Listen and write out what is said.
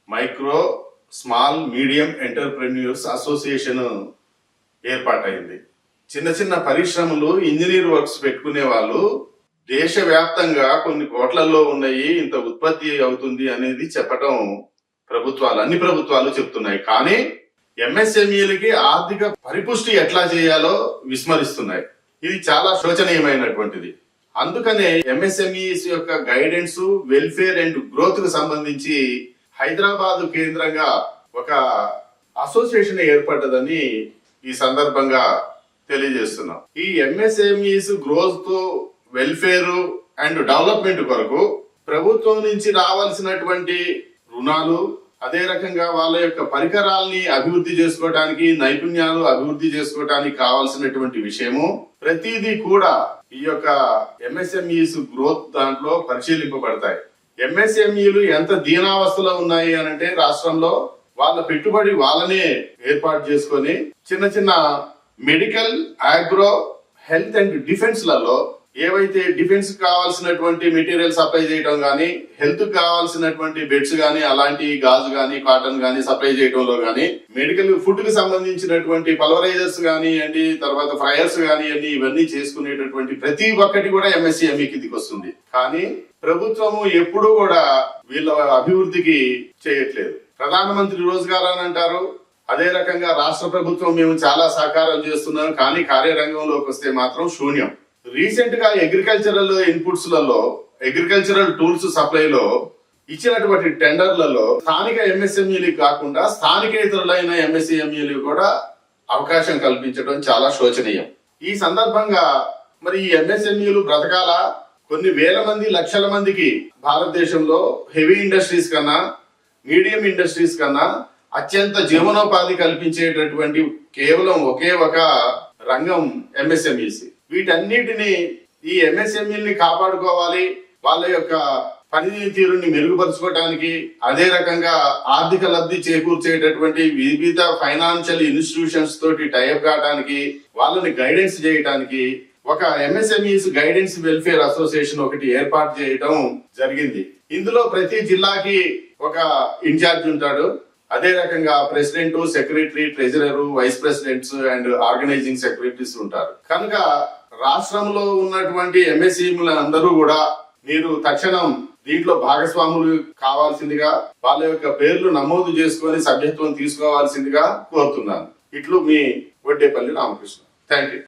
Micro small medium entrepreneurs association ఏర్పాటైంది. చిన్న చిన్న పరిశ్రమలు, ఇంజనీర్ వర్క్స్ పెట్టుకునే వాళ్ళు దేశవ్యాప్తంగా కొన్ని కోట్లలో ఉన్నాయి, ఇంత ఉత్పత్తి అవుతుంది అనేది చెప్పటం అన్ని ప్రభుత్వాలు చెప్తున్నాయి. కానీ ఎంఎస్ఎంఈలకి ఆర్థిక పరిపుష్టి ఎట్లా చేయాలో విస్మరిస్తున్నాయి. ఇది చాలా శోచనీయమైనటువంటిది. అందుకనే ఎంఎస్ఎంఈస్ యొక్క గైడెన్స్, వెల్ఫేర్ అండ్ గ్రోత్ కు సంబంధించి హైదరాబాద్ కేంద్రంగా ఒక అసోసియేషన్ ఏర్పడ్డదని ఈ సందర్భంగా తెలియజేస్తున్నాం. ఈ MSMEs growth, welfare and development కొరకు ప్రభుత్వం నుంచి రావాల్సినటువంటి రుణాలు, అదే రకంగా వాళ్ళ యొక్క పరికరాల్ని అభివృద్ధి చేసుకోవడానికి, నైపుణ్యాలు అభివృద్ధి చేసుకోవడానికి కావాల్సినటువంటి విషయము ప్రతిదీ కూడా ఈ యొక్క ఎంఎస్ఎంఈస్ గ్రోత్ దాంట్లో పరిశీలింపబడతాయి. ఎంఎస్ఎంఈలు ఎంత దీనావస్థలో ఉన్నాయి అనంటే రాష్ట్రంలో వాళ్ళ పెట్టుబడి వాళ్ళనే ఏర్పాటు చేసుకొని చిన్న చిన్న medical, agro, health and defence లలో ఏవైతే డిఫెన్స్ కావాల్సినటువంటి మెటీరియల్ సప్లై చేయడం గానీ, హెల్త్ కావాల్సినటువంటి బెడ్స్ గానీ, అలాంటి గాజు గానీ, కాటన్ గానీ సప్లై చేయడంలో గానీ, మెడికల్ ఫుడ్ కి సంబంధించినటువంటి పల్వరైజర్స్ గానియండి, తర్వాత ఫ్రైయర్స్ గానియండి, ఇవన్నీ చేసుకునేటటువంటి ప్రతి ఒక్కటి కూడా ఎంఎస్ఎంఈ కిందికి వస్తుంది. కానీ ప్రభుత్వము ఎప్పుడూ కూడా వీళ్ళ అభివృద్ధికి చేయట్లేదు. ప్రధానమంత్రి రోజ్గార్ అని అంటారు, అదే రకంగా రాష్ట్ర ప్రభుత్వం మేము చాలా సహకారం చేస్తున్నాం, కానీ కార్యరంగంలోకి వస్తే మాత్రం శూన్యం. రీసెంట్ గా అగ్రికల్చరల్ ఇన్పుట్స్ లలో, అగ్రికల్చరల్ టూల్స్ సప్లైలో ఇచ్చినటువంటి టెండర్లలో స్థానిక ఎంఎస్ఎంఈలు కాకుండా స్థానికేతరులైన ఎంఎస్ఎంఈలు కూడా అవకాశం కల్పించడం చాలా శోచనీయం. ఈ సందర్భంగా మరి ఈ ఎంఎస్ఎంఈలు బ్రతకాలా? కొన్ని వేల మంది, లక్షల మందికి భారతదేశంలో హెవీ ఇండస్ట్రీస్ కన్నా, మీడియం ఇండస్ట్రీస్ కన్నా అత్యంత జీవనోపాధి కల్పించేటటువంటి కేవలం ఒకే ఒక రంగం ఎంఎస్ఎంఈస్. వీటన్నిటిని ఈ ఎంఎస్ఎంఈల్ని కాపాడుకోవాలి, వాళ్ళ యొక్క పనితీరుని మెరుగుపరచుకోవడానికి, అదే రకంగా ఆర్థిక లబ్ధి చేకూర్చేటటువంటి వివిధ ఫైనాన్షియల్ ఇన్స్టిట్యూషన్స్ తోటి టైఅప్ కావడానికి, వాళ్ళని గైడెన్స్ చేయడానికి ఒక ఎంఎస్ఎంఈస్ గైడెన్స్ వెల్ఫేర్ అసోసియేషన్ ఒకటి ఏర్పాటు చేయడం జరిగింది. ఇందులో ప్రతి జిల్లాకి ఒక ఇన్ఛార్జ్ ఉంటాడు. అదే రకంగా president, secretary, treasurer, vice presidents and organizing secretaries ఉంటారు. కనుక రాష్ట్రంలో ఉన్నటువంటి ఎంఎస్ఎంఈలు అందరూ కూడా మీరు తక్షణం దీంట్లో భాగస్వాములు కావాల్సిందిగా, వాళ్ళ యొక్క పేర్లు నమోదు చేసుకొని సభ్యత్వం తీసుకోవాల్సిందిగా కోరుతున్నాను. ఇట్లు మీ వడ్డేపల్లి రామకృష్ణ. Thank you.